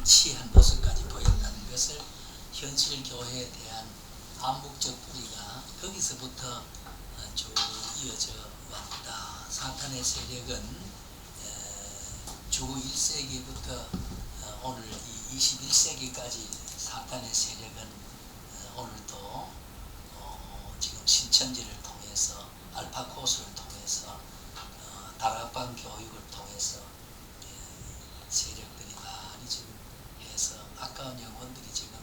취한 모습까지 보였다는 것을 현실 교회에 대한 암묵적 뿌리가 거기서부터 쭉 이어져 왔다. 사탄의 세력은 주 1세기부터 오늘 이 21세기까지 사탄의 세력은 오늘도 지금 신천지를 통해서 알파코스를 통해서 다락방 교육을 통해서 세력들이 많이 지금 해서 아까운 영혼들이 지금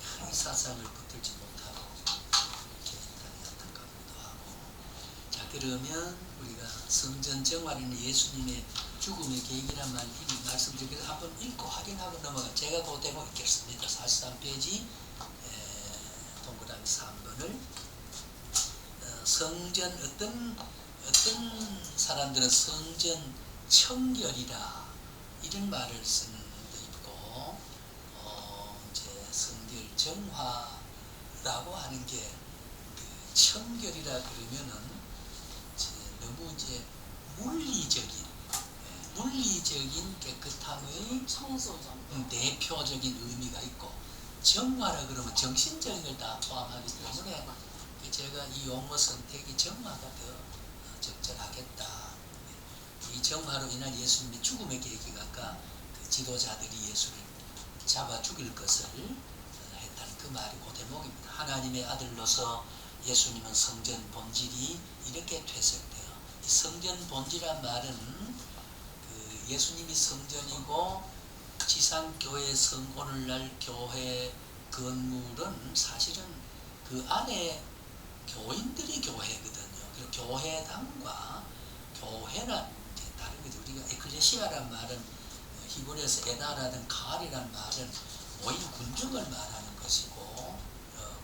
큰 사상을 붙들지 못하고 이렇게 있다니 안타깝기도 하고. 자, 그러면 우리가 성전 정화는 예수님의 죽음의 계기란 말 이미 말씀드리기서 한번 읽고 확인하고 넘어가. 제가 그 대목 읽겠습니다. 43페이지 동그라미 3번을 성전 어떤 사람들은 성전 청결이라 이런 말을 쓰는 것도 있고 이제 성결 정화라고 하는 게 그 청결이라 그러면은 이제 너무 이제 물리적인 깨끗함의 청소전 대표적인 의미가 있고, 정화라 그러면 정신적인 걸 다 포함하기 때문에 제가 이 용어 선택이 정화가 더 적절하겠다. 이 정화로 인한 예수님의 죽음의 계기가 아까 그 지도자들이 예수를 잡아 죽일 것을 했다는 그 말이 그 대목입니다. 하나님의 아들로서 예수님은 성전 본질이 이렇게 퇴색돼요. 이 성전 본질이란 말은 그 예수님이 성전이고 지상교회 오늘날 교회 건물은 사실은 그 안에 교인들이 교회거든요. 그리고 교회당과 교회란 다른 거죠. 우리가 에클레시아란 말은 히브리어에서 에나라든 갈이란 말은 모인 군중을 말하는 것이고,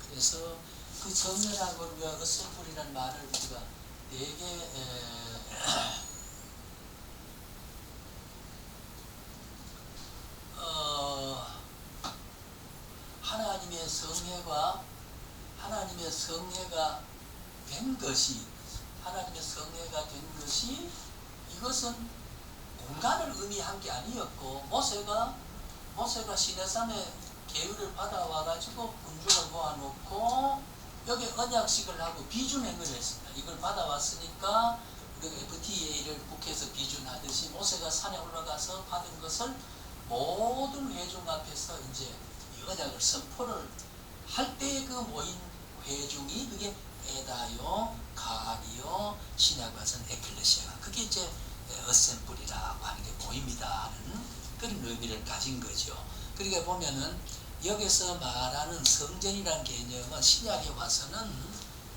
그래서 그 정렬하고 우리가 어셈플이라는 말을 우리가 되게 하나님의 성회가 된 것이 이것은 공간을 의미한 게 아니었고, 모세가 시내산에 계율을 받아와 가지고 군중을 모아놓고 여기 언약식을 하고 비준행을 했습니다. 이걸 받아왔으니까 우리가 FTA를 국회에서 비준하듯이 모세가 산에 올라가서 받은 것을 모든 회중 앞에서 이제 이 언약을 선포를 할 때 그 모인 회중이 그게 에다요, 가리요, 신약 와서는 에클레시아가 그게 이제 어셈플이라고 하는 게 모입니다 하는 그런 의미를 가진 거죠. 그러니까 보면은 여기서 말하는 성전이라는 개념은 신약에 와서는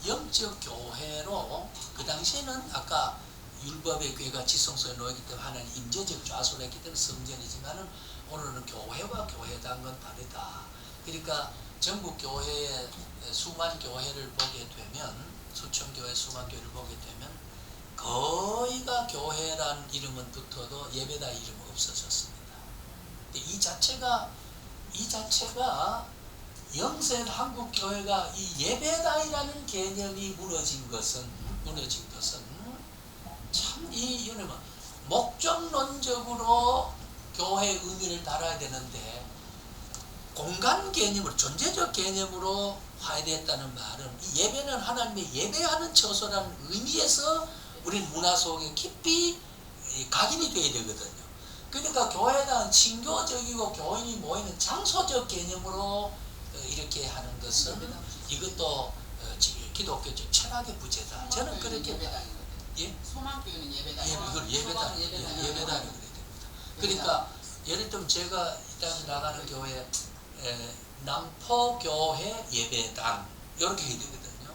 영적 교회로, 그 당시에는 아까 율법의 교회가 지성소에 놓이기 때문에 하나님 임재적 좌소를 했기 때문에 성전이지만은 오늘은 교회와 교회당은 다르다. 그러니까 전국 교회의 수만 교회를 보게 되면, 수천 교회, 수만 교회를 보게 되면 거의가 교회란 이름은 붙어도 예배당 이름은 없어졌습니다. 이 자체가 영세 한국 교회가 이 예배당이라는 개념이 무너진 것은 참 이 여러분 목적론적으로 교회의 의미를 달아야 되는데 공간 개념으로, 존재적 개념으로 화해됐다는 말은 이 예배는 하나님의 예배하는 처소라는 의미에서 우리는 문화 속에 깊이 각인이 되어야 되거든요. 그러니까 교회는 친교적이고 교인이 모이는 장소적 개념으로 이렇게 하는 것은 이것도 기독교적 철학의 부재다. 저는 그렇게 소망교회는 예배당. 예배당이 그래야 됩니다. 그러니까 예를 들면 제가 이따가 나가는 교회 남포교회 예배당 이렇게 해야 되거든요.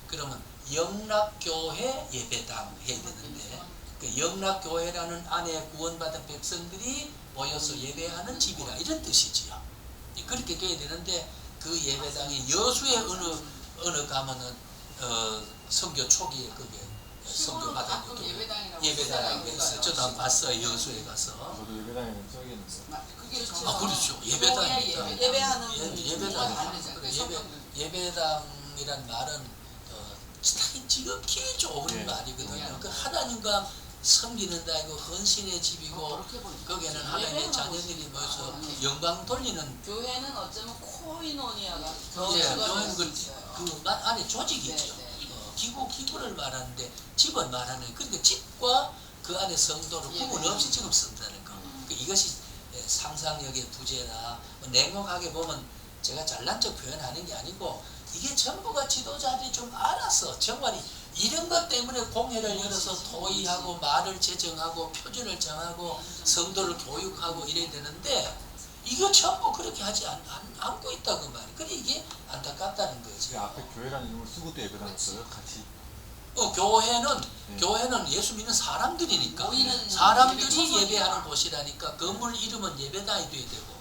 그러면 영락교회 예배당 해야 되는데, 그 영락교회라는 안에 구원받은 백성들이 모여서 예배하는 집이라 이런 뜻이지요. 그렇게 돼야 되는데 그 예배당이 여수의 어느 가면은 선교 초기에 그게 선교 받은 것도 예배당이라고 했어요. 저도 한번 봤어요. 여수에 가서. 저도 예배당에는 저기 있었어요. 그렇죠. 예배당입니다. 예배하는 예배당이란 말은 지극히 좋은 말이거든요. 그 하나님과 섬기는 다이고 헌신의 집이고 그렇게 보니까 거기에는 하나님의 예배만 자녀들이 보니까. 모여서 네. 영광 돌리는 교회는 어쩌면 코이노니아가 예, 교회가 교회는 될수 있어요. 그 안에 조직이 네, 있죠. 네. 기구를 말하는데 집은 말하는 그러니까 집과 그 안에 성도를 예, 구분 네. 없이 지금 쓴다는 거. 이것이 상상력의 부재나 냉혹하게 보면 제가 잘난 척 표현하는 게 아니고 이게 전부가 지도자들이 좀 알아서 정말 이런 것 때문에 공회를 열어서 토의하고 말을 제정하고 표준을 정하고 성도를 교육하고 이래야 되는데 이거 전부 그렇게 하지 않고 있다고 말이에요. 그래 이게 안타깝다는 거지. 앞에 교회라는 이름을 쓰고 또 예배 다녔어요 같이. 교회는 예수 믿는 사람들이니까 모이는 사람들이 예배 예배하는 곳이라니까 건물 이름은 예배당이 돼야 되고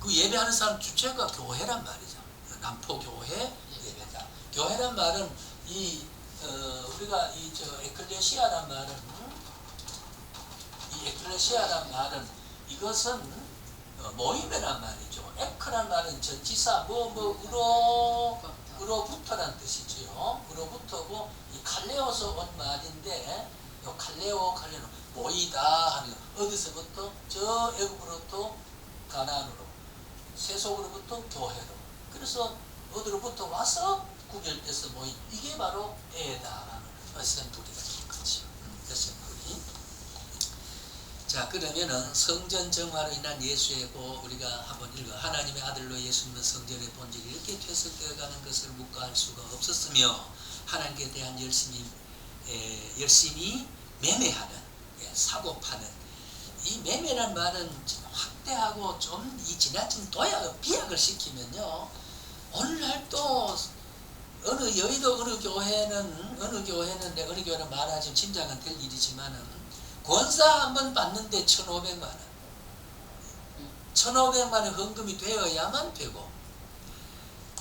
그 예배하는 사람 주체가 교회란 말이죠. 남포교회 예배당. 교회란 말은 우리가 에클레시아란 말은 이것은 모임이란 말이죠. 에크란 말은 전치사 으로부터란 뜻이지요. 으로부터고 이 칼레오서 온 말인데 칼레오는 모이다 하는 거. 어디서부터? 저 애굽으로부터 가나안으로, 세속으로부터 교회로. 그래서 어디로부터 와서 구별돼서 모인 이게 바로 애다라는 어셈블리가 있겠죠. 어셈블리. 자, 그러면은 성전 정화로 인한 예수의고 우리가 한번 읽어. 하나님의 아들로 예수님은 성전의 본질이 이렇게 퇴색되어가는 것을 묵과할 수가 없었으며 하나님께 대한 열심히 매매하는 사고 파는 이 매매란 말은 확대하고 좀 이 지나친 비약을 시키면요 오늘날 또 여의도 어느 교회는 어느 교회는 말하자면 짐작은 될 일이지만은 권사 한 번 받는데 1,500만 원. 1,500만 원 헌금이 되어야만 되고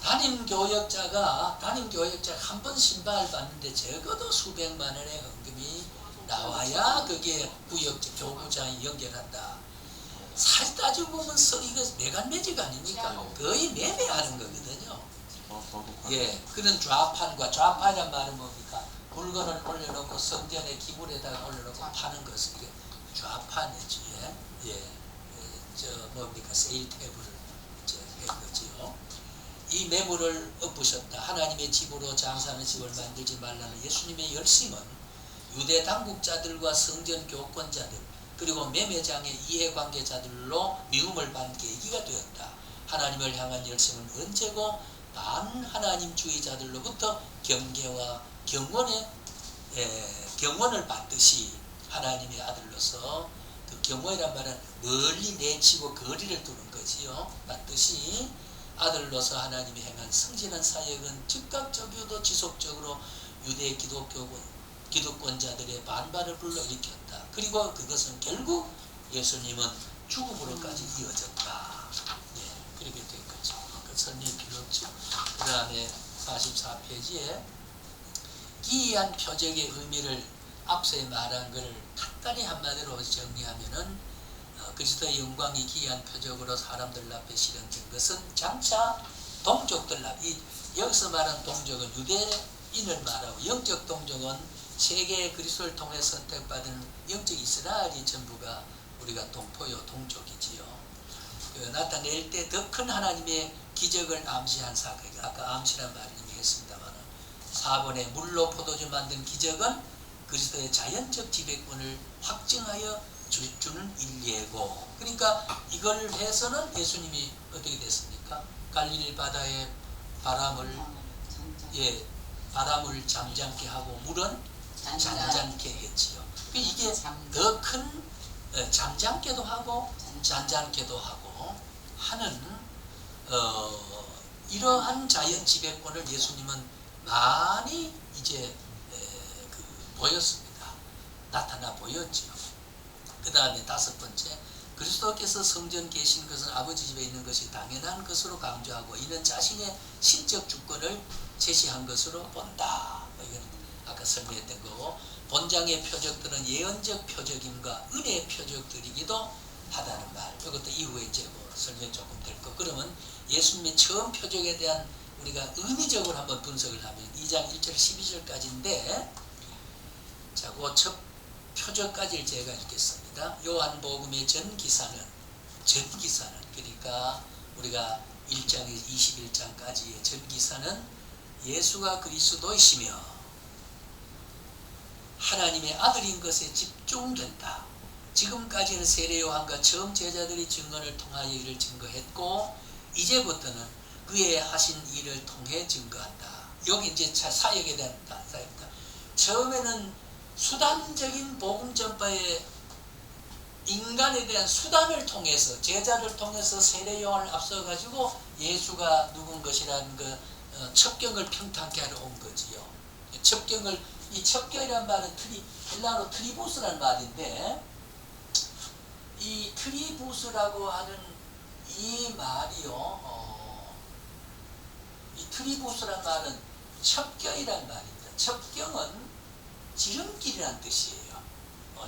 담임교역자가 한 번 신발 받는데 적어도 수백만 원의 헌금이 나와야 그게 교구장이 연결한다. 사실 따지고 보면 이거 매간매직 아닙니까? 거의 매매하는 거거든요. 그런 좌판이란 말은 뭡니까? 물건을 올려놓고 성전의 기물에다가 올려놓고 파는 것을 이게 좌판이지. 세일 탭을 한 거지요. 이 매물을 엎으셨다. 하나님의 집으로 장사하는 집을 만들지 말라는 예수님의 열심은 유대 당국자들과 성전 교권자들 그리고 매매장의 이해관계자들로 미움을 받는 계기가 되었다. 하나님을 향한 열심은 언제고 반하나님주의자들로부터 경계와 경원을 받듯이 하나님의 아들로서 그 경원이란 말은 멀리 내치고 거리를 두는 거지요. 받듯이 아들로서 하나님이 행한 성실한 사역은 즉각적이어도 지속적으로 유대 기독권자들의 반발을 불러일으켰다. 그리고 그것은 결국 예수님은 죽음으로까지 이어졌다. 그렇게 된 거죠. 그 설명이 필요 없죠. 그 다음에 44페이지에 기이한 표적의 의미를 앞서 말한 것을 간단히 한마디로 정리하면은 그리스도의 영광이 기이한 표적으로 사람들 앞에 실현된 것은 장차 동족들 앞에 여기서 말한 동족은 유대인을 말하고 영적 동족은 세계의 그리스도를 통해 선택받은 영적 이스라엘이 전부가 우리가 동족이지요. 나타낼 때 더 큰 하나님의 기적을 암시한 사건, 아까 암시란 말을 이미 했습니다만 4번에 물로 포도주 만든 기적은 그리스도의 자연적 지배권을 확증하여 주는 일례고, 그러니까 이걸 해서는 예수님이 어떻게 됐습니까? 갈릴리 바다에 바람을 잠잠케 하고 물은 잔잔케 했지요. 이게 더 큰 잠잠케도 하고 잔잔케도 하고 하는 이러한 자연 지배권을 예수님은 많이 이제 보였습니다. 나타나 보였지요. 그 다음에 5번째, 그리스도께서 성전 계신 것은 아버지 집에 있는 것이 당연한 것으로 강조하고 이는 자신의 신적 주권을 제시한 것으로 본다. 이건 아까 설명했던 거고, 본장의 표적들은 예언적 표적임과 은혜의 표적들이기도 하다는 말. 이것도 이후에 이제 설명 조금 될 거. 그러면 예수님의 처음 표적에 대한 우리가 의미적으로 한번 분석을 하면 2장 1절 12절까지인데, 자, 그 첫 표적까지를 제가 읽겠습니다. 요한복음의 전기사는 그러니까 우리가 1장에서 21장까지의 전기사는 예수가 그리스도이시며 하나님의 아들인 것에 집중된다. 지금까지는 세례 요한과 처음 제자들이 증언을 통하여 이를 증거했고 이제부터는 그의 하신 일을 통해 증거한다. 여기 이제 사역에 대한 사역이다. 처음에는 수단적인 복음 전파의 인간에 대한 수단을 통해서 제자를 통해서 세례 요한을 앞서 가지고 예수가 누군 것이라는 그 첩경을 평탄케 하러 온 거지요. 이 첩경이란 말은 헬라어로 트리부스라는 말인데 이 트리부스라고 하는 이 말이요. 이 트리부스란 말은 첩경이란 말입니다. 첩경은 지름길이란 뜻이에요.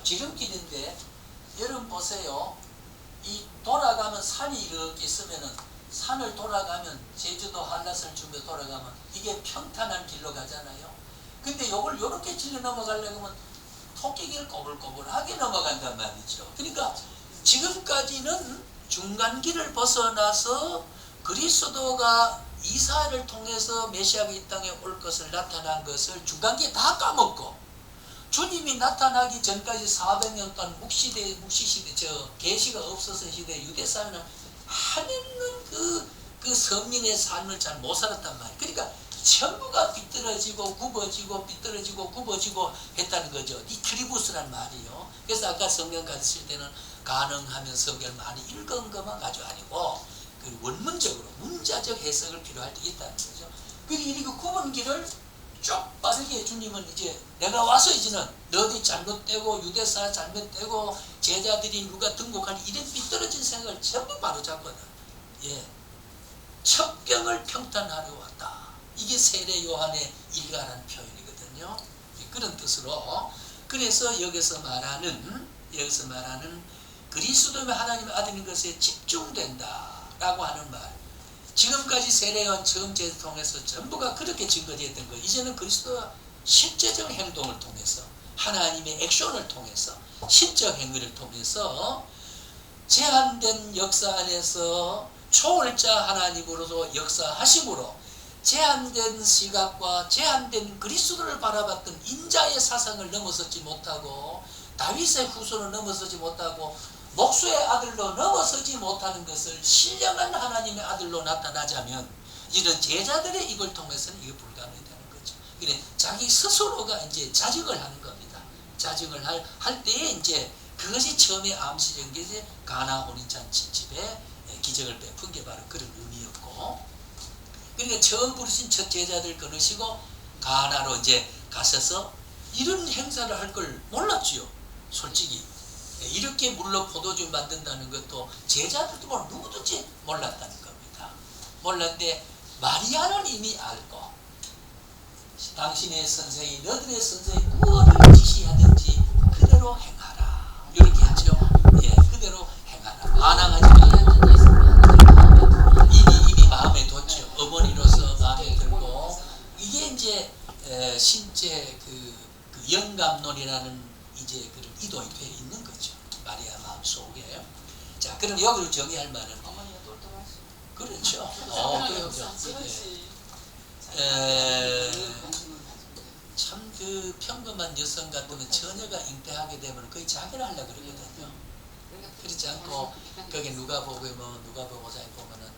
지름길인데 여러분 보세요. 이 돌아가면 산이 이렇게 있으면은 산을 돌아가면 제주도 한라산을 주며 돌아가면 이게 평탄한 길로 가잖아요. 근데 요걸 요렇게 질러 넘어가려고 하면 토끼길 꼬불꼬불하게 넘어간단 말이죠. 그러니까 지금까지는 중간길을 벗어나서 그리스도가 이사를 통해서 메시아가 이 땅에 올 것을 나타난 것을 중간기에 다 까먹고 주님이 나타나기 전까지 400년 동안 묵시시대 계시가 없어서 시대 유대사회는 하나님은 그 선민의 삶을 잘 못 살았단 말이에요. 그러니까 전부가 비뚤어지고 굽어지고 비뚤어지고 굽어지고 했다는 거죠. 이 트리부스란 말이요. 그래서 아까 성경 가르칠 때는 가능하면 성경을 많이 읽은 것만 가지고 아니고 그 원문적으로 문자적 해석을 필요할 때 있다는 거죠. 그리고 이렇게 굽은 길을 쭉 빠르게 주님은 이제 내가 와서 이제는 너희 잘못되고 유대사 잘못되고 제자들이 누가 등록하니 이런 비뚤어진 생각을 전부 바로잡거든. 예, 첩경을 평탄하러 왔다. 이게 세례 요한의 일가라는 표현이거든요. 그런 뜻으로 그래서 여기서 말하는 그리스도의 하나님의 아들인 것에 집중된다라고 하는 말. 지금까지 세례 요한 처음 제자 통해서 전부가 그렇게 증거되었던 거. 이제는 그리스도가 실제적 행동을 통해서 하나님의 액션을 통해서 신적 행위를 통해서 제한된 역사 안에서 초월자 하나님으로도 역사하심으로 제한된 시각과 제한된 그리스도를 바라봤던 인자의 사상을 넘어서지 못하고 다윗의 후손을 넘어서지 못하고 목수의 아들로 넘어서지 못하는 것을 신령한 하나님의 아들로 나타나자면 이런 제자들의 이걸 통해서는 이게 불가능하다는 거죠. 그래 자기 스스로가 이제 자증을 하는 겁니다. 자증을 할 때에 이제 그것이 처음에 암시된 게 이제 가나 혼인잔치 집에 기적을 베푼 게 바로 그런 의미였고, 그러니까 처음 부르신 첫 제자들 끊으시고 가나로 이제 가셔서 이런 행사를 할 걸 몰랐지요. 솔직히 이렇게 물로 포도주 만든다는 것도 제자들도 뭐 누구든지 몰랐다는 겁니다. 몰랐는데 마리아는 이미 알고 당신의 선생이 너들의 선생이 무엇을 지시하든지 그대로 행하라 이렇게 했죠. 예, 그대로 행하라. 반항하지 말라. 이미 마음에 뒀죠. 어머니로서 마음에 들고 이게 이제 신체 그 영감론이라는 이제 그런 이도이 되어 있는 거죠. 마리아 마음 속에. 자, 그럼 여기로 정의할 말은 어머니가 똘똘하시. 그렇죠. 그렇죠. 참 그 평범한 여성 같으면 처녀가 잉태하게 되면 거의 자기를 하려고 그러거든요. 그렇지 않고 거기 누가복음에 보면은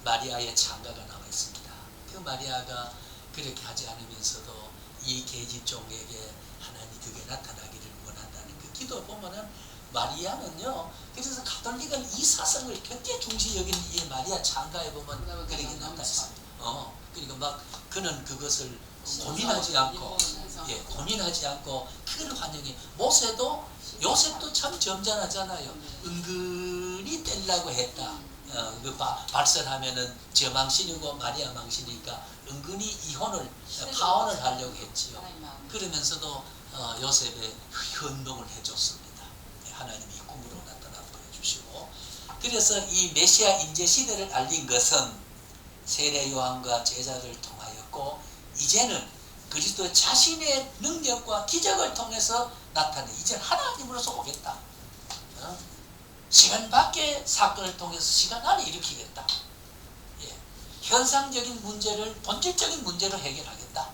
마리아의 창가가 나와 있습니다. 그 마리아가 그렇게 하지 않으면서도 이 계집종에게 하나님 그게 나타나기를 원한다는 그 기도 보면은 마리아는요. 그래서 가톨릭은 이 사상을 굉장히 중시 여기는 이 마리아 창가에 보면 그렇게 나타나 있습니다. 그러니까 막 그는 그것을 고민하지 않고 그걸 환영해. 요셉도 참 점잖하잖아요. 은근히 떼려고 했다. 발설하면은 저 망신이고 마리아 망신이니까 은근히 파혼을 하려고 했지요. 그러면서도 요셉의 현동을 해줬습니다. 하나님이 꿈으로 나타나 보여주시고, 그래서 이 메시아 인재 시대를 알린 것은 세례 요한과 제자들을 통하였고, 이제는 그리스도 자신의 능력과 기적을 통해서 나타내. 이제 하나님으로서 오겠다. 시간 밖의 사건을 통해서 시간 안에 일으키겠다. 예. 현상적인 문제를 본질적인 문제로 해결하겠다.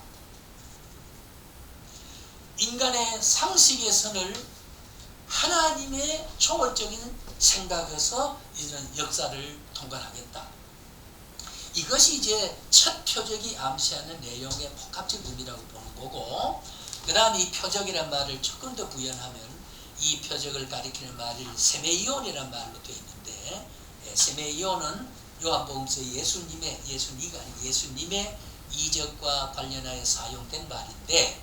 인간의 상식의 선을 하나님의 초월적인 생각에서 이런 역사를 통과하겠다. 이것이 이제 첫 표적이 암시하는 내용의 복합적 의미라고 보는 거고, 그 다음에 이 표적이란 말을 조금 더 부연하면 이 표적을 가리키는 말이 세메이온이라는 말로 되어 있는데, 세메이온은 요한복음서 예수님의 이적과 관련하여 사용된 말인데,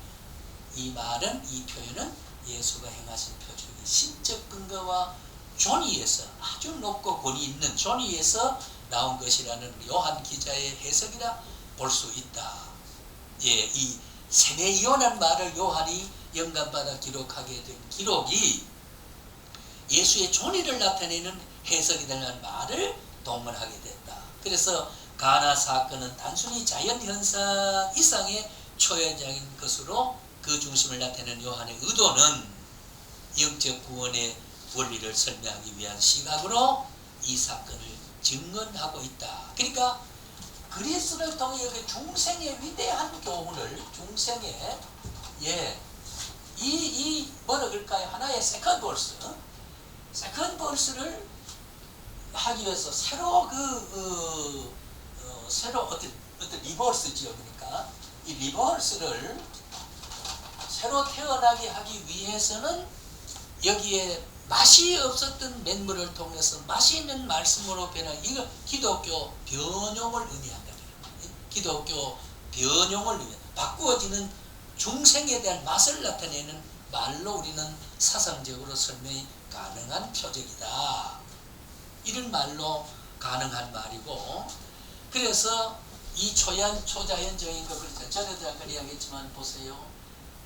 이 말은, 이 표현은 예수가 행하신 표적이 신적 근거와 존위에서 아주 높고 권위 있는 존위에서 나온 것이라는 요한 기자의 해석이라 볼 수 있다. 예, 이 세메이온이라는 말을 요한이 영감받아 기록하게 된 기록이 예수의 존위를 나타내는 해석이 되는 말을 동원하게 된다. 그래서 가나 사건은 단순히 자연현상 이상의 초연적인 것으로 그 중심을 나타내는 요한의 의도는 영적 구원의 원리를 설명하기 위한 시각으로 이 사건을 증언하고 있다. 그러니까 그리스도를 통해 여기 중생의 위대한 교훈을, 중생의 이 뭐라 그럴까요? 하나의 세컨드 벌스를 하기 위해서 새로 새로 어떤 리버스지요. 그러니까 이 리버스를 새로 태어나게 하기 위해서는 여기에 맛이 없었던 맹물을 통해서 맛이 있는 말씀으로 변한, 이거 기독교 변용을 의미한다. 기독교 변용을 의미한다. 바꾸어지는 중생에 대한 맛을 나타내는 말로 우리는 사상적으로 설명이 가능한 표적이다. 이런 말로 가능한 말이고, 그래서 이 초자연적인 것, 그렇죠. 전에도 아까 이야기했지만 보세요.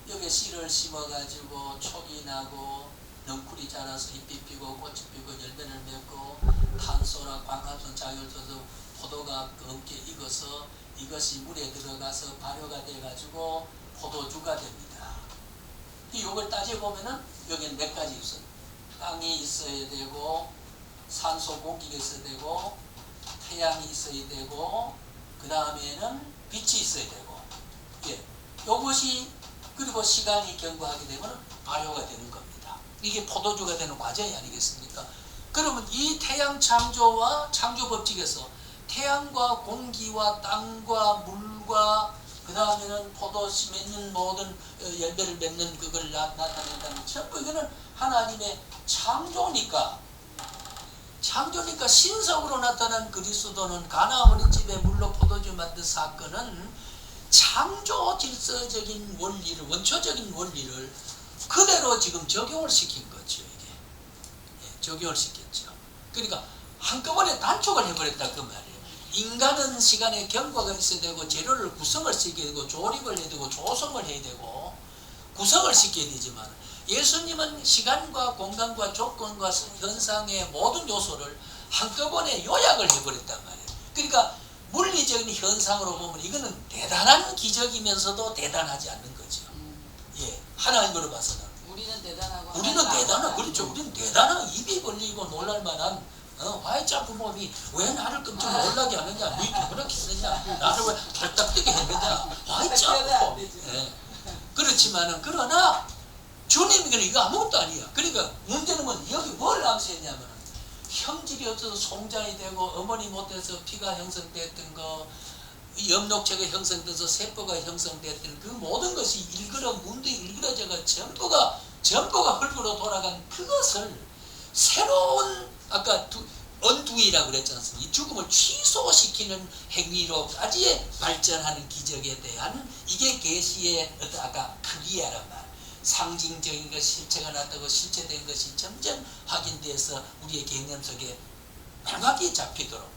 여기 씨를 심어가지고 촉이 나고 넝쿨이 자라서 잎이 피고 꽃이 피고 열매를 맺고 탄소나 광합성 작용을 써서 포도가 검게 익어서 이것이 물에 들어가서 발효가 돼가지고 포도주가 됩니다. 이걸 따져보면은 여기는 몇 가지 있어요. 땅이 있어야 되고, 산소 공기가 있어야 되고, 태양이 있어야 되고, 그 다음에는 빛이 있어야 되고, 이것이, 그리고 시간이 경과하게 되면 발효가 되는 겁니다. 이게 포도주가 되는 과정이 아니겠습니까? 그러면 이 태양 창조와 창조 법칙에서 태양과 공기와 땅과 물과 그 다음에는 포도씨 맺는 모든 열매를 맺는 그걸 나타낸다는, 전부 이거는 하나님의 창조니까 신성으로 나타난 그리스도는 가나 어린집에 물로 포도주 만든 사건은 창조 질서적인 원리를, 원초적인 원리를 그대로 지금 적용을 시킨 거죠. 이게 적용을 시켰죠. 그러니까 한꺼번에 단축을 해버렸다 그 말이에요. 인간은 시간에 경과가 있어야 되고, 재료를 구성을 시켜야 되고, 조립을 해야 되고, 조성을 해야 되고, 구성을 시켜야 되지만, 예수님은 시간과 공간과 조건과 현상의 모든 요소를 한꺼번에 요약을 해버렸단 말이에요. 그러니까 물리적인 현상으로 보면 이거는 대단한 기적이면서도 대단하지 않는 거죠. 하나님으로 봐서는 우리는 대단하고, 우리는 대단한, 그렇죠. 우리는 대단한, 입이 벌리고 놀랄만한 화이트 부모님이 왜 나를 깜짝 놀라게 하느냐, 왜 그렇게 쓰냐, 나를 왜 발딱뛰게 했느냐, 화이트 부모. 그렇지만은, 그러나 주님은 이거 아무것도 아니야. 그러니까 문제는 여기 뭘 암시했냐면, 형질이 없어서 송장이 되고, 어머니 못해서 피가 형성됐던 거, 염록체가 형성돼서 세포가 형성됐던 그 모든 것이 문도 일그러져가 전부가 흙으로 돌아간 그것을 새로운, 아까 언두이라고 그랬지 않습니까? 이 죽음을 취소시키는 행위로까지 발전하는 기적에 대한, 이게 계시의 아까 크기야란 말, 상징적인 것, 실체가 났다고 실체된 것이 점점 확인돼서 우리의 개념 속에 명확히 잡히도록,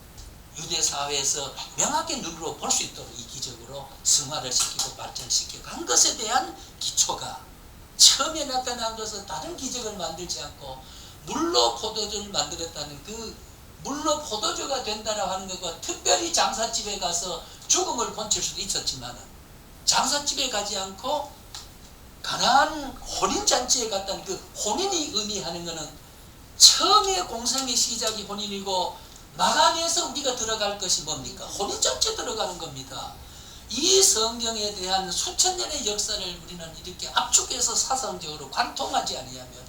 유대 사회에서 명확히 눈으로 볼 수 있도록 이 기적으로 승화를 시키고 발전시키고 한 것에 대한 기초가, 처음에 나타난 것은 다른 기적을 만들지 않고 물로 포도주를 만들었다는, 그 물로 포도주가 된다라고 하는 것과, 특별히 장사집에 가서 죽음을 본칠 수도 있었지만 장사집에 가지 않고 가나안 혼인잔치에 갔다는 그 혼인이 의미하는 것은 처음에 공생의 시작이 혼인이고 마감해서 우리가 들어갈 것이 뭡니까? 혼인잔치에 들어가는 겁니다. 이 성경에 대한 수천 년의 역사를 우리는 이렇게 압축해서 사상적으로 관통하지 아니하면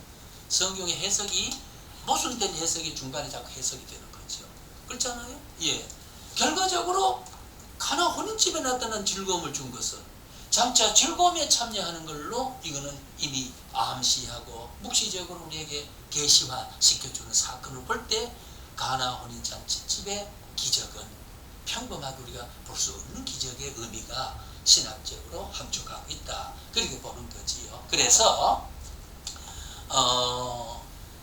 성경의 해석이 모순된 해석이 중간에 자꾸 해석이 되는 거죠. 그렇잖아요? 예. 결과적으로 가나 혼인집에 나타난 즐거움을 준 것은 장차 즐거움에 참여하는 걸로 이거는 이미 암시하고 묵시적으로 우리에게 계시화 시켜주는 사건을 볼 때 가나 혼인잔치집의 기적은 평범하게 우리가 볼 수 없는 기적의 의미가 신학적으로 함축하고 있다. 그렇게 보는 거지요. 그래서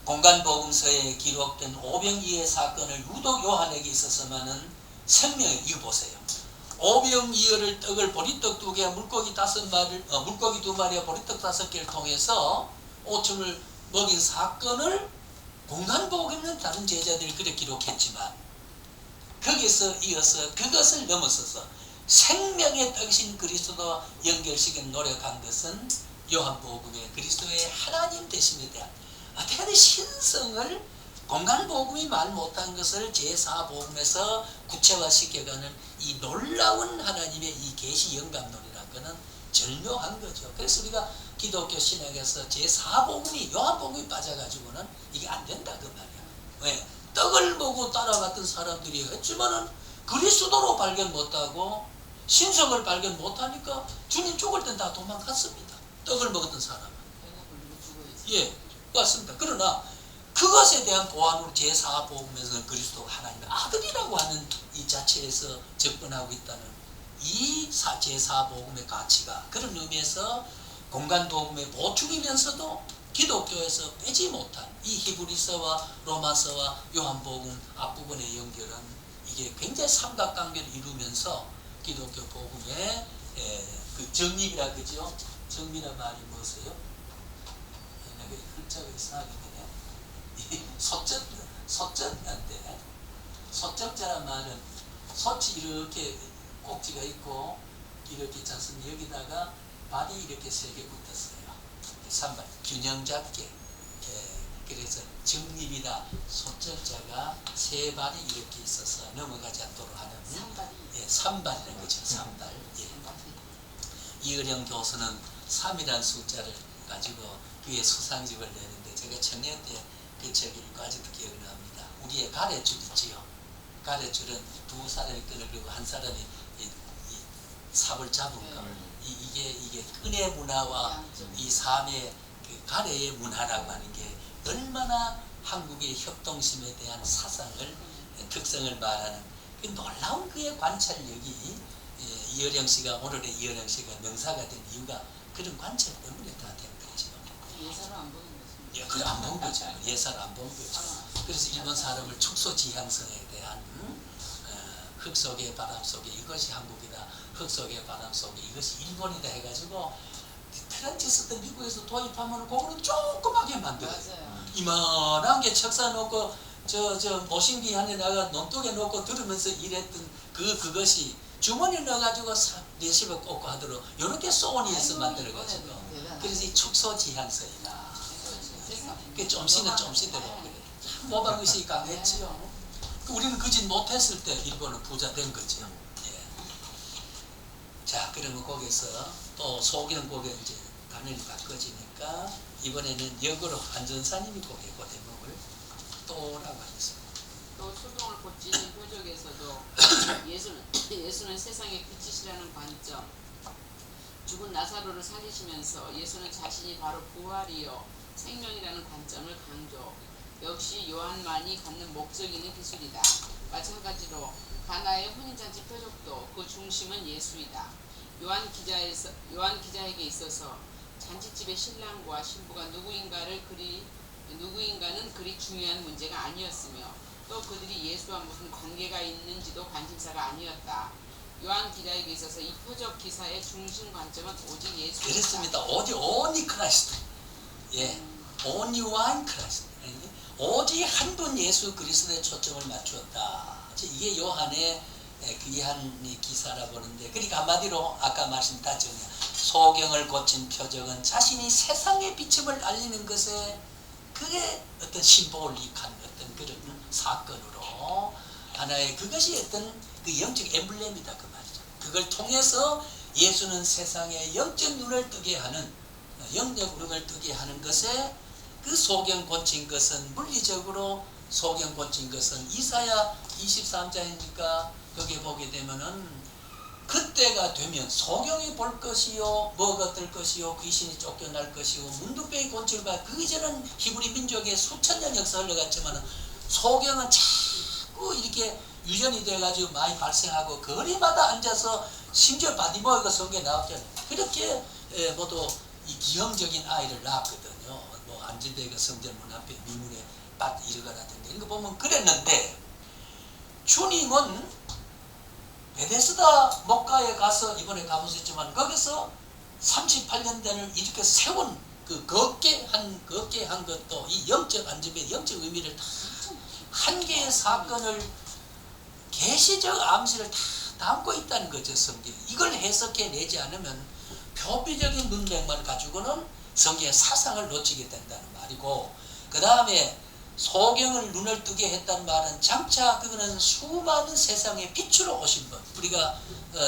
공간복음서에 기록된 오병이의 사건을 유독 요한에게 있어서만은 생명의 이거 보세요. 오병이어를 떡을 보리떡 2개, 물고기 5마리, 물고기 2마리와 보리떡 5개를 통해서 5천을 먹인 사건을 공간복음은 다른 제자들이 그렇게 기록했지만 거기서 이어서 그것을 넘어서서 생명의 떡이신 그리스도와 연결시키는 노력한 것은 요한복음의 그리스도의 하나님 되심에 대한 대단히 신성을 공간복음이 말 못한 것을 제4복음에서 구체화시켜가는 이 놀라운 하나님의 이 계시 영감론이라는 것은 절묘한 거죠. 그래서 우리가 기독교 신학에서 제4복음이 요한복음이 빠져가지고는 이게 안 된다 그 말이야. 왜? 떡을 보고 따라갔던 사람들이 했지만은 그리스도로 발견 못하고 신성을 발견 못하니까 주님 죽을 땐 다 도망갔습니다. 떡을 먹었던 사람은. 예, 맞습니다. 그러나 그것에 대한 보완으로 제4복음에서는 그리스도가 하나님의 아들이라고 하는 이 자체에서 접근하고 있다는 이 제4복음의 가치가 그런 의미에서 공간복음의 보충이면서도 기독교에서 빼지 못한 이 히브리서와 로마서와 요한복음 앞부분의 연결은 이게 굉장히 삼각관계를 이루면서 기독교 복음의 그 정립이라 그죠? 정립이란 말이 무엇이에요? 내가 글자가 이상하게 되네. 소점자인데 소점자란 말은 소치 이렇게 꼭지가 있고 이렇게 있지 않습니까? 여기다가 발이 이렇게 3개 붙었어요. 3번 균형 잡게. 그래서 정립이다. 소점자가 3발이 이렇게 있어서 넘어가지 않도록 하는 3발이라는 거죠. 3발. 예. 이의령 교수는 3이라는 숫자를 가지고 그의 수상집을 내는데 제가 청년 때 그 책을 아직도 기억납니다. 우리의 가래줄 있지요. 가래줄은 2사람이 끊으려고 한 사람이 이 삽을 잡은 거. 이게 끈의 문화와 이 삶의 그 가래의 문화라고 하는 게 얼마나 한국의 협동심에 대한 사상을 특성을 말하는 그 놀라운 그의 관찰력이 이어령 씨가 오늘의 이어령 씨가 명사가 된 이유가 그런 관찰 때문에 다 된 거죠. 예사를 안 보는 거죠. 예, 그래 안 본 거죠. 예사를 안 본 거죠. 그래서 일본 사람을 축소지향성에 대한 흙 속의 바람 속에 이것이 한국이다. 흙 속의 바람 속에 이것이 일본이다 해가지고 트란지스트 미국에서 도입하면 그거는 조그맣게 만들어요. 이만한 게 책사 놓고 저 모신기 안에 나가 논독에 놓고 들으면서 일했던 그것이 주머니에 넣어가지고 4-10을 꽂고 하도록 이렇게 소니에서 만들어가지고 그래서 이 축소지향성이다. 그 좀씨는 좀씨대로 그래. 모방의식이 강했지요. 우리는 그 짓 못했을 때 일본은 부자 된 거죠. 예. 자, 그러면 거기서 또 소경곡에 이제 단연히 바꿔지니까 이번에는 역으로 안전사님이 곡의 그 대목을 또라고 하겠습니다. 또 초동을 고치는 표적에서도 예수는 세상의 빛이시라는 관점, 죽은 나사로를 살리시면서 예수는 자신이 바로 부활이요 생명이라는 관점을 강조. 역시 요한만이 갖는 목적 있는 기술이다. 마찬가지로 가나의 혼인잔치 표적도 그 중심은 예수이다. 요한 기자에게 있어서 잔치집의 신랑과 신부가 누구인가는 그리 중요한 문제가 아니었으며 또 그들이 예수와 무슨 관계가 있는지도 관심사가 아니었다. 요한 기자에게 있어서 이 표적 기사의 중심 관점은 오직 예수이다. 그렇습니다. 오직 only Christ. 예, only one Christ. 오직 한 분 예수 그리스도에 초점을 맞추었다. 이게 요한의 귀한 기사라 보는데, 그러니까 한마디로 아까 말씀 다 정해. 소경을 고친 표적은 자신이 세상의 비침을 알리는 것에 그게 어떤 심볼릭한 어떤 그런 사건으로 하나의 그것이 어떤 그 영적 엠블렘이다 그 말이죠. 그걸 통해서 예수는 세상에 영적 눈을 뜨게 하는 영적 눈을 뜨게 하는 것에 그 소경 고친 것은 물리적으로 소경 고친 것은 이사야 23장이니까 거기에 보게 되면은 그때가 되면 소경이 볼 것이요 뭐가 될 것이요 귀신이 쫓겨날 것이요 문둥병이 고칠까 그 이전은 히브리 민족의 수천 년 역사 흘러갔지만 소경은 자꾸 이렇게 유전이 돼가지고 많이 발생하고 거리마다 앉아서 심지어 바디모이가 성경에 나왔잖아요. 그렇게 모두 이 기형적인 아이를 낳았거든요. 뭐 안진대가 성전문 앞에 미문에 밭 이르가라든가 이런 거 보면 그랬는데 주님은 베데스다 목가에 가서 이번에 가보셨지만 거기서 38년대를 이렇게 세운 그 걷게 한 것도 이 영적 안집의 영적 의미를 다 한 개의 사건을 계시적 암시를 다 담고 있다는 거죠. 성경 이걸 해석해 내지 않으면 표피적인 문맥만 가지고는 성경의 사상을 놓치게 된다는 말이고 그 다음에 소경을 눈을 뜨게 했다는 말은 장차 그거는 수많은 세상의 빛으로 오신 분 우리가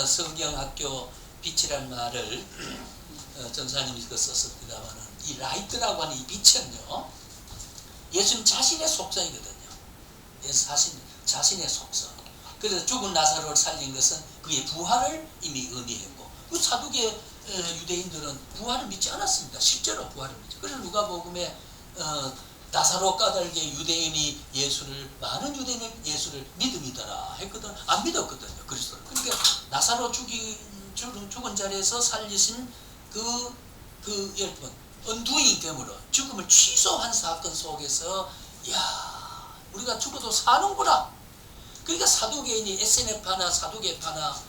성경학교 빛이라는 말을 전사님이 썼습니다만 이 라이트라고 하는 이 빛은요 예수님 자신의 속성이거든요. 예수 자신의 속성. 그래서 죽은 나사로를 살린 것은 그의 부활을 이미 의미했고 그 사두개 유대인들은 부활을 믿지 않았습니다. 실제로 부활을 믿죠. 그래서 누가복음에 나사로 까닭에 유대인이 많은 유대인이 예수를 믿음이더라 했거든. 안 믿었거든요. 그리스도를. 그러니까 나사로 죽은 자리에서 살리신 그 여러분 언두인감으로 죽음을 취소한 사건 속에서 야 우리가 죽어도 사는구나. 그러니까 사두개인이 SNF파나 사두개파나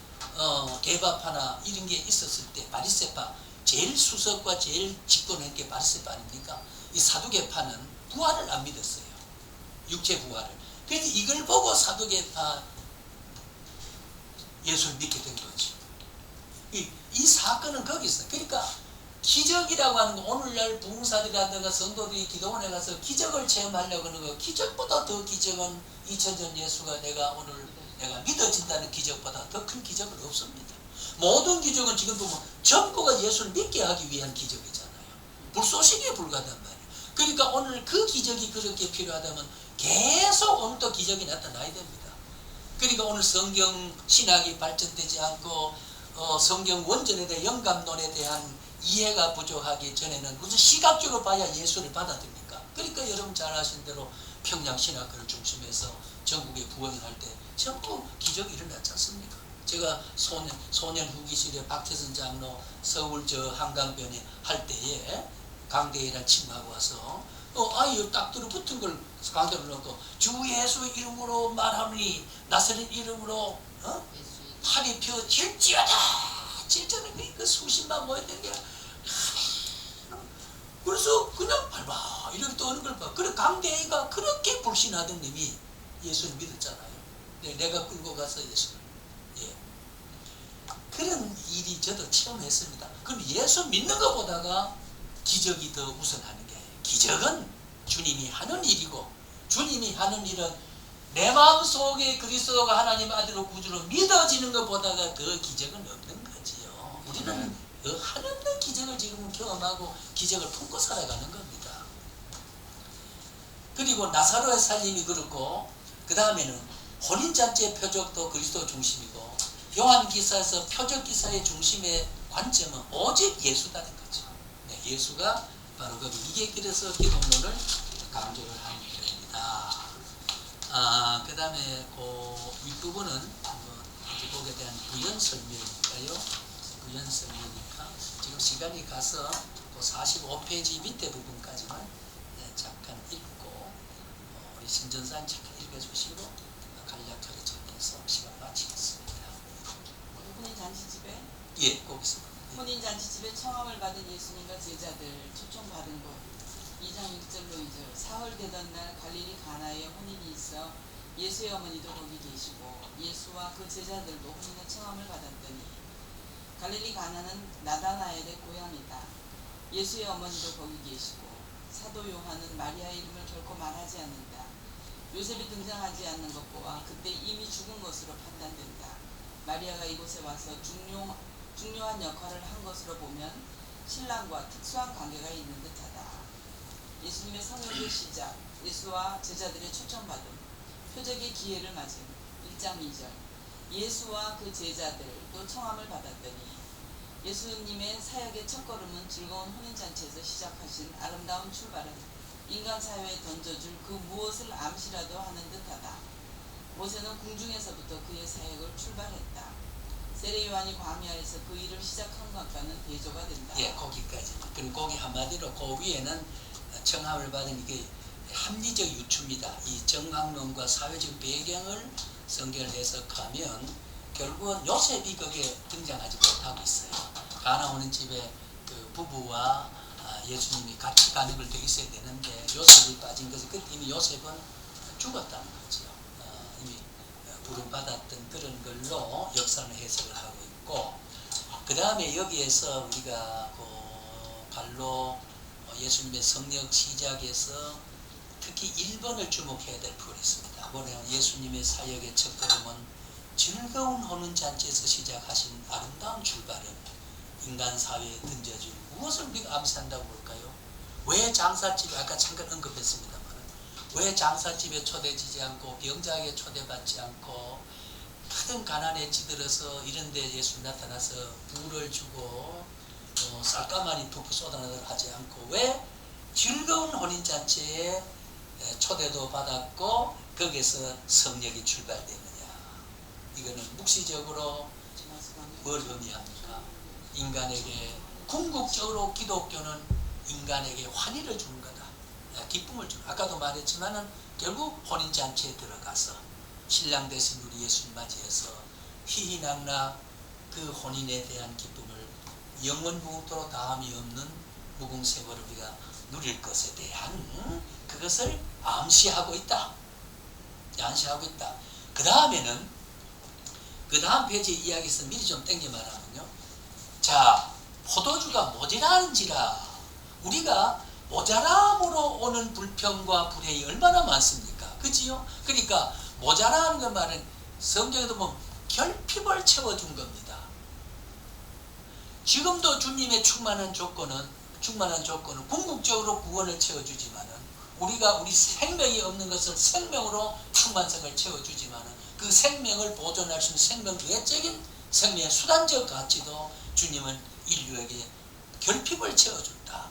개바파나 이런 게 있었을 때 바리새파 제일 수석과 제일 집권한 게 바리새파 아닙니까? 이 사두개파는 부활을 안 믿었어요. 육체 부활을. 그래서 이걸 보고 사두개파 예수를 믿게 된 거지. 이 사건은 거기 있어요. 그러니까 기적이라고 하는 거 오늘날 부흥사들이라든가 성도들이 기도원에 가서 기적을 체험하려고 하는 거 기적보다 더 기적은 2000년 예수가 내가 믿어진다는 기적보다 더 큰 기적은 없습니다. 모든 기적은 지금 보면 전부가 예수를 믿게 하기 위한 기적이잖아요. 불쏘시기에 불과하단 말이에요. 그러니까 오늘 그 기적이 그렇게 필요하다면 계속 오늘 또 기적이 나타나야 됩니다. 그러니까 오늘 성경 신학이 발전되지 않고 성경 원전에 대한 영감론에 대한 이해가 부족하기 전에는 무슨 시각적으로 봐야 예수를 받아들입니까? 그러니까 여러분 잘 아신 대로 평양신학교를 중심해서 전국에 부흥을 할 때 전부 기적이 일어났지 않습니까? 제가 소년 후기실에 박태선 장로 서울 한강변에 할 때에 강대희라는 친구하고 와서 아이 딱 들어붙은 걸 강대를 넣고 주 예수 이름으로 말하니 나서는 이름으로 팔이 펴질지어다. 질전에 그 수십만 모였던 게 그래서 그냥 밟아 이렇게 떠오는 걸 봐. 그래 강대희가 그렇게 불신하던 놈이 예수를 믿었잖아요. 내가 끌고 가서 예수를 그런 일이 저도 체험했습니다. 그럼 예수 믿는 것보다가 기적이 더 우선하는 게 기적은 주님이 하는 일이고 주님이 하는 일은 내 마음속에 그리스도가 하나님 아들로 구주로 믿어지는 것보다가 더 기적은 없는 거지요. 우리는 하나님의 기적을 지금 경험하고 기적을 품고 살아가는 겁니다. 그리고 나사로의 살림이 그렇고 그 다음에는 혼인잔치의 표적도 그리스도 중심이고 요한기사에서 표적기사의 중심의 관점은 오직 예수다는 거죠. 네, 예수가 바로 이게 그래서 기독론을 강조를 하는 겁니다. 그 다음에 그 윗부분은 기복에 대한 부연 설명이니까요. 부연 설명이니까 지금 시간이 가서 그 45페이지 밑에 부분까지만 잠깐 읽고 우리 신전사님 잠깐 읽어주시고 간략하게 정리해서 시간 마치겠습니다. 혼인잔치집에 예, 거기서 혼인잔치집에 청함을 받은 예수님과 제자들 초청받은 곳 2장 1절로 2절 사흘 되던 날 갈릴리 가나에 혼인이 있어 예수의 어머니도 거기 계시고 예수와 그 제자들도 혼인의 청함을 받았더니 갈릴리 가나는 나다나엘의 고향이다. 예수의 어머니도 거기 계시고 사도 요한은 마리아의 이름을 결코 말하지 않는다. 요셉이 등장하지 않는 것 보아 그때 이미 죽은 것으로 판단된다. 마리아가 이곳에 와서 중요한 역할을 한 것으로 보면 신랑과 특수한 관계가 있는 듯하다. 예수님의 성역의 시작, 예수와 제자들의 초청받음, 표적의 기회를 맞음. 1장 2절. 예수와 그 제자들도 청함을 받았더니 예수님의 사역의 첫걸음은 즐거운 혼인잔치에서 시작하신 아름다운 출발은 인간 사회에 던져줄 그 무엇을 암시라도 하는 듯하다. 모세는 궁중에서부터 그의 사역을 출발했다. 세례 요한이 광야에서 그 일을 시작한 것과는 대조가 된다. 예, 거기까지. 그럼 거기 한마디로 그 위에는 청함을 받은 이게 합리적 유추입니다. 이 정황론과 사회적 배경을 성경을 해석하면 결국은 요셉이 거기에 등장하지 못하고 있어요. 가나 오는 집에 그 부부와 예수님이 같이 가는 걸 더 있어야 되는데 요셉이 빠진 것은 그때 이미 요셉은 죽었다는 거죠. 이미 부름받았던 그런 걸로 역사는 해석을 하고 있고, 그 다음에 여기에서 우리가 그 갈로 예수님의 성령 시작에서 특히 1번을 주목해야 될 부분이 있습니다. 뭐냐면 예수님의 사역의 첫걸음은 즐거운 혼인잔치에서 시작하신 아름다운 출발은 인간 사회에 던져진 무엇을 우리가 암시한다고 볼까요? 왜 장사집에, 아까 잠깐 언급했습니다만, 왜 장사집에 초대지지 않고 병자에게 초대받지 않고 크든 가난에 찌들어서 이런 데 예수 나타나서 부를 주고 쌀가마니 부풀 쏟아내도록 하지 않고 왜 즐거운 혼인잔치에 초대도 받았고 거기에서 성령이 출발되느냐. 이거는 묵시적으로 뭘 의미합니까? 인간에게 궁극적으로 기독교는 인간에게 환희를 주는 거다. 기쁨을 주는. 아까도 말했지만은 결국 혼인잔치에 들어가서 신랑 되신 우리 예수님 맞이해서 희희낙낙 그 혼인에 대한 기쁨을 영원부토록 다함이 없는 무궁세월을 우리가 누릴 것에 대한 그것을 암시하고 있다. 암시하고 있다. 그 다음에는 그 다음 페이지 이야기에서 미리 좀 땡겨 말하면요. 자, 포도주가 모자라는지라. 우리가 모자람으로 오는 불평과 불행이 얼마나 많습니까? 그지요? 그러니까 모자라는 그 말은 성경에도 보면 결핍을 채워준 겁니다. 지금도 주님의 충만한 조건은 궁극적으로 구원을 채워주지만은 우리가 우리 생명이 없는 것을 생명으로 충만성을 채워주지만은 그 생명을 보존할 수 있는 생명 외적인 생명의 수단적 가치도 주님은 인류에게 결핍을 채워준다.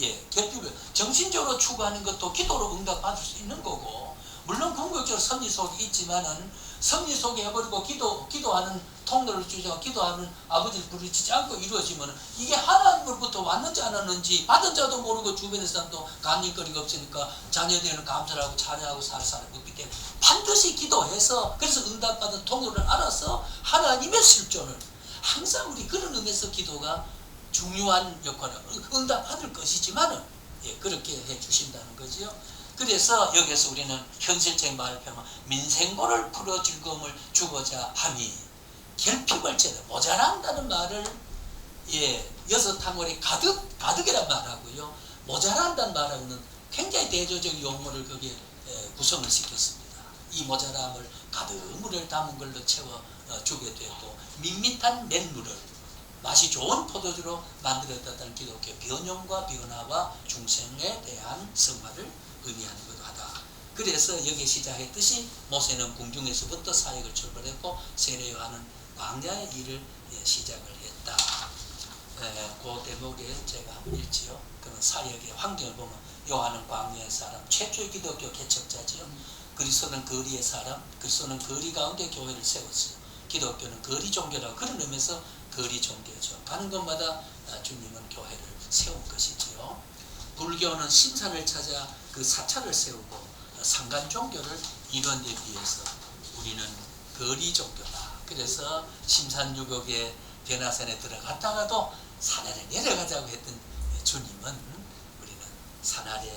예, 결핍을 정신적으로 추구하는 것도 기도로 응답받을 수 있는 거고, 물론 궁극적으로 섭리 속에 있지만은 섭리 속에 해버리고 기도하는 통로를 주죠. 기도하는 아버지를 부르짖지 않고 이루어지면 이게 하나님으로부터 왔는지 안 왔는지 받은 자도 모르고 주변의 사람도 감격거리가 없으니까 자녀들은 감사하고 찬양하고 살 사람이 없기 때문에 반드시 기도해서 그래서 응답받은 통로를 알아서 하나님의 실존을 항상 우리 그런 의미에서 기도가 중요한 역할을 응답받을 것이지만은 예, 그렇게 해주신다는 거죠. 그래서 여기서 우리는 현실적인 말을 표현하면 민생고를 풀어 즐거움을 주고자 하니 결핍을 채워 모자란다는 말을 예, 여섯 탕월이 가득이란 말하고요. 모자란다는 말하고는 굉장히 대조적 용어를 거기에 구성을 시켰습니다. 이 모자람을 가득 물을 담은 걸로 채워 주게 되고 밋밋한 맹물을 맛이 좋은 포도주로 만들었다는 기독교 변형과 변화와 중생에 대한 성화를 의미하는 것 하다. 그래서 여기 시작했듯이 모세는 궁중에서부터 사역을 출발했고 세례 요한은 광야의 일을 시작을 했다. 그 대목에 제가 한번 읽지요. 그런 사역의 환경을 보면 요한은 광야의 사람, 최초의 기독교 개척자지요. 그리스도는 거리의 사람, 그리스도는 거리 가운데 교회를 세웠어요. 기독교는 거리 종교라고 그런 의미에서 거리 종교죠. 가는 곳마다 주님은 교회를 세운 것이지요. 불교는 심산을 찾아 그 사찰을 세우고 상간 종교를 이루는 데 비해서 우리는 거리 종교다. 그래서 심산유곡의 변화산에 들어갔다가도 산 아래 내려가자고 했던 주님은 우리는 산 아래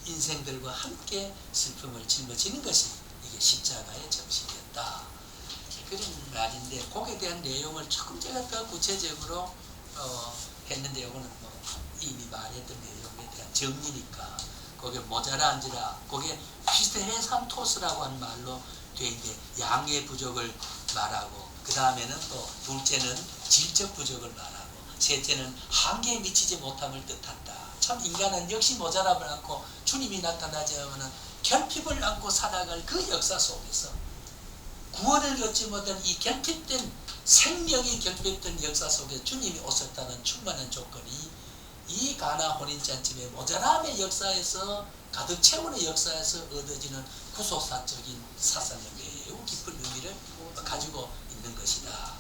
인생들과 함께 슬픔을 짊어지는 것이 이게 십자가의 정신이었다. 그런 날인데 거기에 대한 내용을 조금 제가 더 구체적으로 했는데 이거는 뭐 이미 말했던 내용에 대한 정리니까 거기에 모자란지라 거기에 피스테헤산토스라고 하는 말로 돼 있는데 양의 부족을 말하고 그 다음에는 또 둘째는 질적 부족을 말하고 셋째는 한계에 미치지 못함을 뜻한다. 참 인간은 역시 모자람을 안고 주님이 나타나지 않으면 결핍을 안고 살아갈 그 역사 속에서 구원을 얻지 못한 이 결핍된 생명이 결핍된 역사 속에 주님이 오셨다는 충만한 조건이 이 가나 혼인잔치의 모자람의 역사에서 가득 채우는 역사에서 얻어지는 구속사적인 사상의 매우 깊은 의미를 가지고 있는 것이다.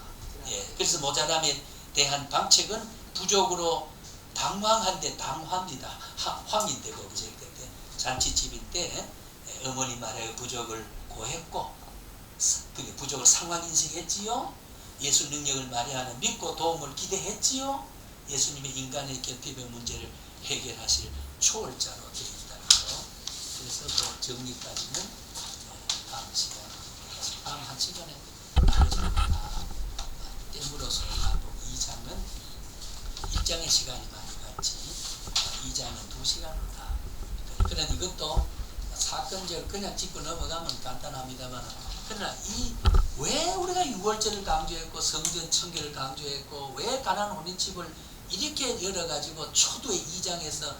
예, 그래서 모자람에 대한 방책은 부족으로 당황한데 당황입니다. 황인데 거기서 그때 잔치집인데 어머니 말에 부족을 고했고 그게 부족을 상황 인식했지요. 예수 능력을 말해하는 믿고 도움을 기대했지요. 예수님의 인간의 결핍의 문제를 해결하실 초월자로 되어 있다는 거. 그래서 그 정리까지는 다음 시간에 다음 한 시간에 알려줍니다. 땜으로서 나도 2장은 1장의 시간이 많이 갔지 2장은 2시간으로 다. 그러나 이것도 사건적 그냥 짚고 넘어가면 간단합니다만 그러나 왜 우리가 유월절을 강조했고 성전 청결을 강조했고 왜 가난 혼인집을 이렇게 열어가지고 초도의 2장에서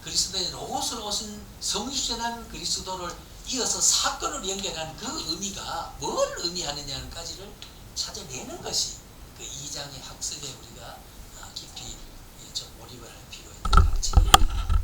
그리스도의 로고스로 오신 성육신한 그리스도를 이어서 사건을 연결한 그 의미가 뭘 의미하느냐까지를 찾아내는 것이 그 2장의 학습에 우리가 깊이 좀 몰입을 할 필요가 있는 것 같습니다.